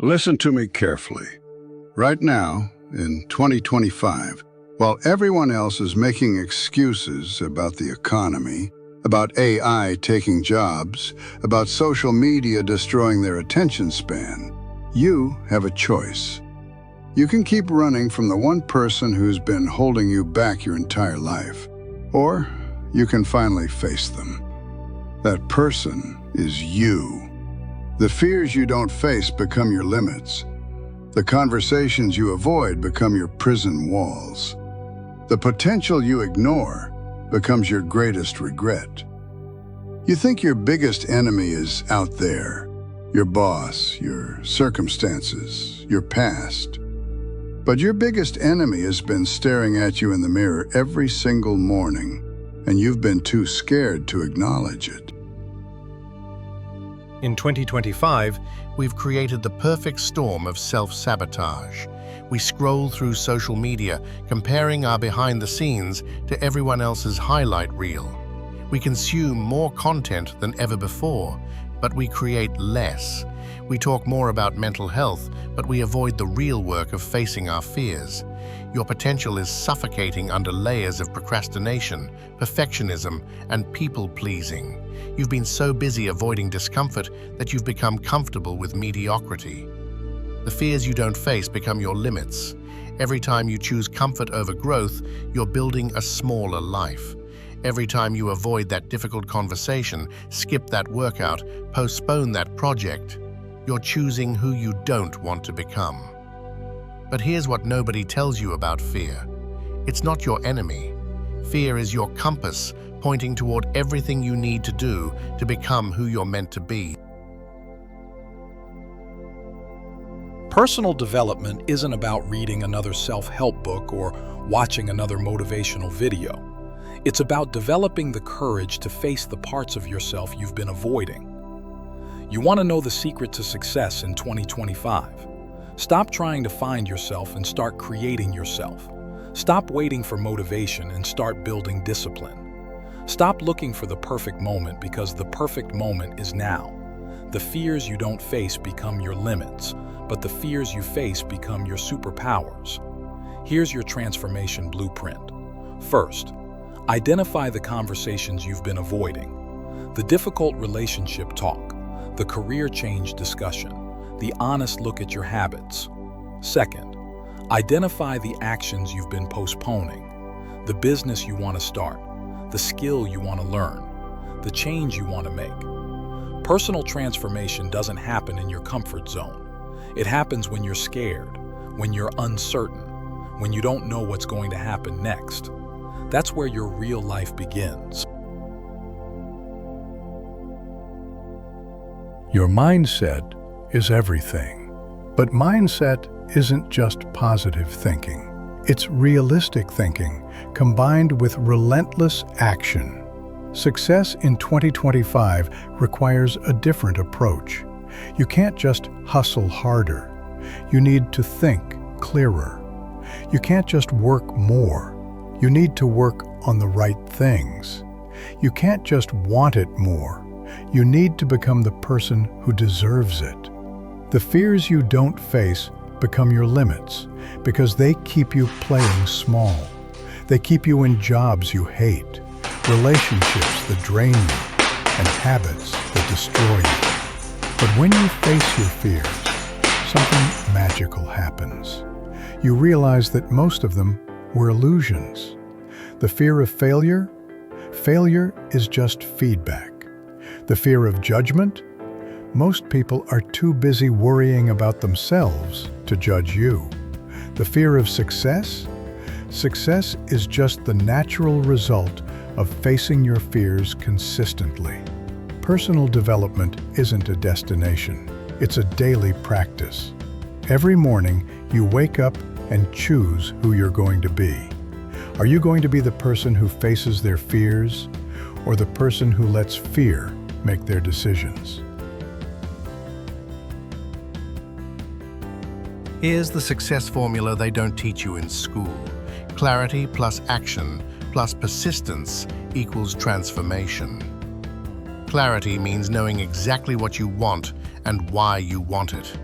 Listen to me carefully. Right now, in 2025, while everyone else is making excuses about the economy, about AI taking jobs, about social media destroying their attention span, you have a choice. You can keep running from the one person who's been holding you back your entire life, or you can finally face them. That person is you. The fears you don't face become your limits. The conversations you avoid become your prison walls. The potential you ignore becomes your greatest regret. You think your biggest enemy is out there, your boss, your circumstances, your past. But your biggest enemy has been staring at you in the mirror every single morning, and you've been too scared to acknowledge it. In 2025, we've created the perfect storm of self-sabotage. We scroll through social media, comparing our behind the scenes to everyone else's highlight reel. We consume more content than ever before, but we create less. We talk more about mental health, but we avoid the real work of facing our fears. Your potential is suffocating under layers of procrastination, perfectionism, and people-pleasing. You've been so busy avoiding discomfort that you've become comfortable with mediocrity. The fears you don't face become your limits. Every time you choose comfort over growth, you're building a smaller life. Every time you avoid that difficult conversation, skip that workout, postpone that project, you're choosing who you don't want to become. But here's what nobody tells you about fear. It's not your enemy. Fear is your compass, pointing toward everything you need to do to become who you're meant to be. Personal development isn't about reading another self-help book or watching another motivational video. It's about developing the courage to face the parts of yourself you've been avoiding. You want to know the secret to success in 2025? Stop trying to find yourself and start creating yourself. Stop waiting for motivation and start building discipline. Stop looking for the perfect moment because the perfect moment is now. The fears you don't face become your limits, but the fears you face become your superpowers. Here's your transformation blueprint. First, identify the conversations you've been avoiding. The difficult relationship talk, the career change discussion, the honest look at your habits. Second, identify the actions you've been postponing, the business you want to start, the skill you want to learn, the change you want to make. Personal transformation doesn't happen in your comfort zone. It happens when you're scared, when you're uncertain, when you don't know what's going to happen next. That's where your real life begins. Your mindset is everything. But mindset isn't just positive thinking. It's realistic thinking combined with relentless action. Success in 2025 requires a different approach. You can't just hustle harder. You need to think clearer. You can't just work more. You need to work on the right things. You can't just want it more. You need to become the person who deserves it. The fears you don't face become your limits because they keep you playing small. They keep you in jobs you hate, relationships that drain you, and habits that destroy you. But when you face your fears, something magical happens. You realize that most of them were illusions. The fear of failure? Failure is just feedback. The fear of judgment? Most people are too busy worrying about themselves to judge you. The fear of success? Success is just the natural result of facing your fears consistently. Personal development isn't a destination. It's a daily practice. Every morning, you wake up and choose who you're going to be. Are you going to be the person who faces their fears, or the person who lets fear make their decisions? Here's the success formula they don't teach you in school. Clarity plus action plus persistence equals transformation. Clarity means knowing exactly what you want and why you want it.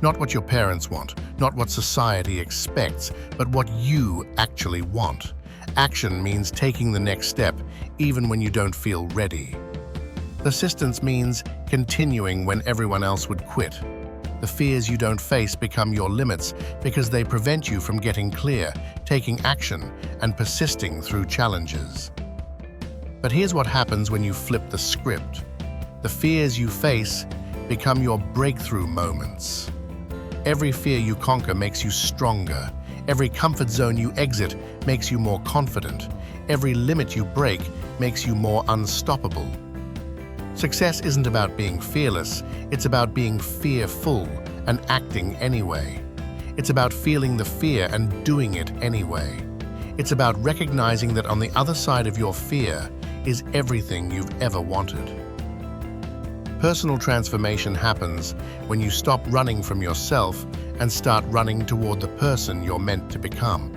Not what your parents want, not what society expects, but what you actually want. Action means taking the next step, even when you don't feel ready. Persistence means continuing when everyone else would quit. The fears you don't face become your limits because they prevent you from getting clear, taking action, and persisting through challenges. But here's what happens when you flip the script. The fears you face become your breakthrough moments. Every fear you conquer makes you stronger. Every comfort zone you exit makes you more confident. Every limit you break makes you more unstoppable. Success isn't about being fearless, it's about being fearful and acting anyway. It's about feeling the fear and doing it anyway. It's about recognizing that on the other side of your fear is everything you've ever wanted. Personal transformation happens when you stop running from yourself and start running toward the person you're meant to become.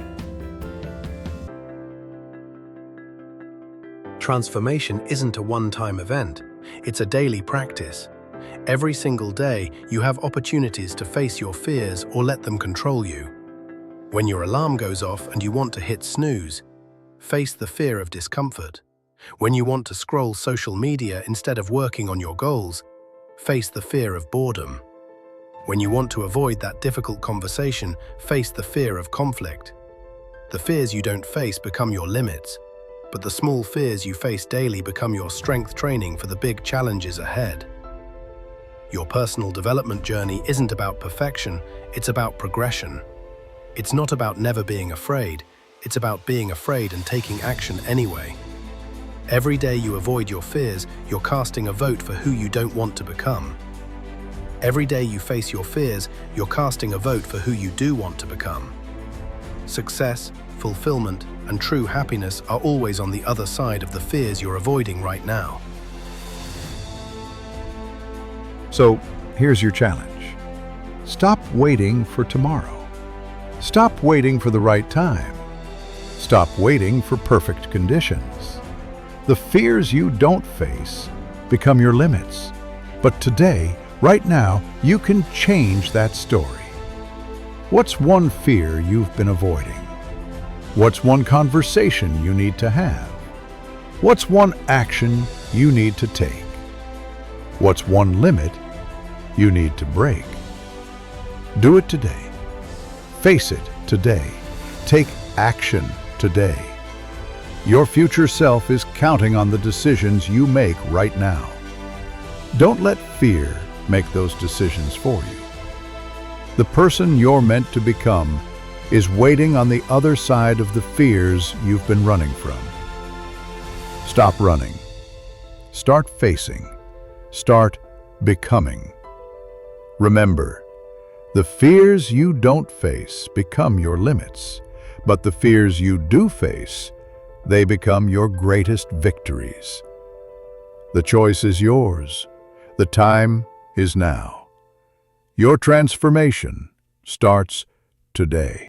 Transformation isn't a one-time event. It's a daily practice. Every single day, you have opportunities to face your fears or let them control you. When your alarm goes off and you want to hit snooze, face the fear of discomfort. When you want to scroll social media instead of working on your goals, face the fear of boredom. When you want to avoid that difficult conversation, face the fear of conflict. The fears you don't face become your limits, but the small fears you face daily become your strength training for the big challenges ahead. Your personal development journey isn't about perfection, it's about progression. It's not about never being afraid, it's about being afraid and taking action anyway. Every day you avoid your fears, you're casting a vote for who you don't want to become. Every day you face your fears, you're casting a vote for who you do want to become. Success, fulfillment, and true happiness are always on the other side of the fears you're avoiding right now. So, here's your challenge. Stop waiting for tomorrow. Stop waiting for the right time. Stop waiting for perfect conditions. The fears you don't face become your limits. But today, right now, you can change that story. What's one fear you've been avoiding? What's one conversation you need to have? What's one action you need to take? What's one limit you need to break? Do it today. Face it today. Take action today. Your future self is counting on the decisions you make right now. Don't let fear make those decisions for you. The person you're meant to become is waiting on the other side of the fears you've been running from. Stop running. Start facing. Start becoming. Remember, the fears you don't face become your limits, but the fears you do face, they become your greatest victories. The choice is yours. The time is now. Your transformation starts today.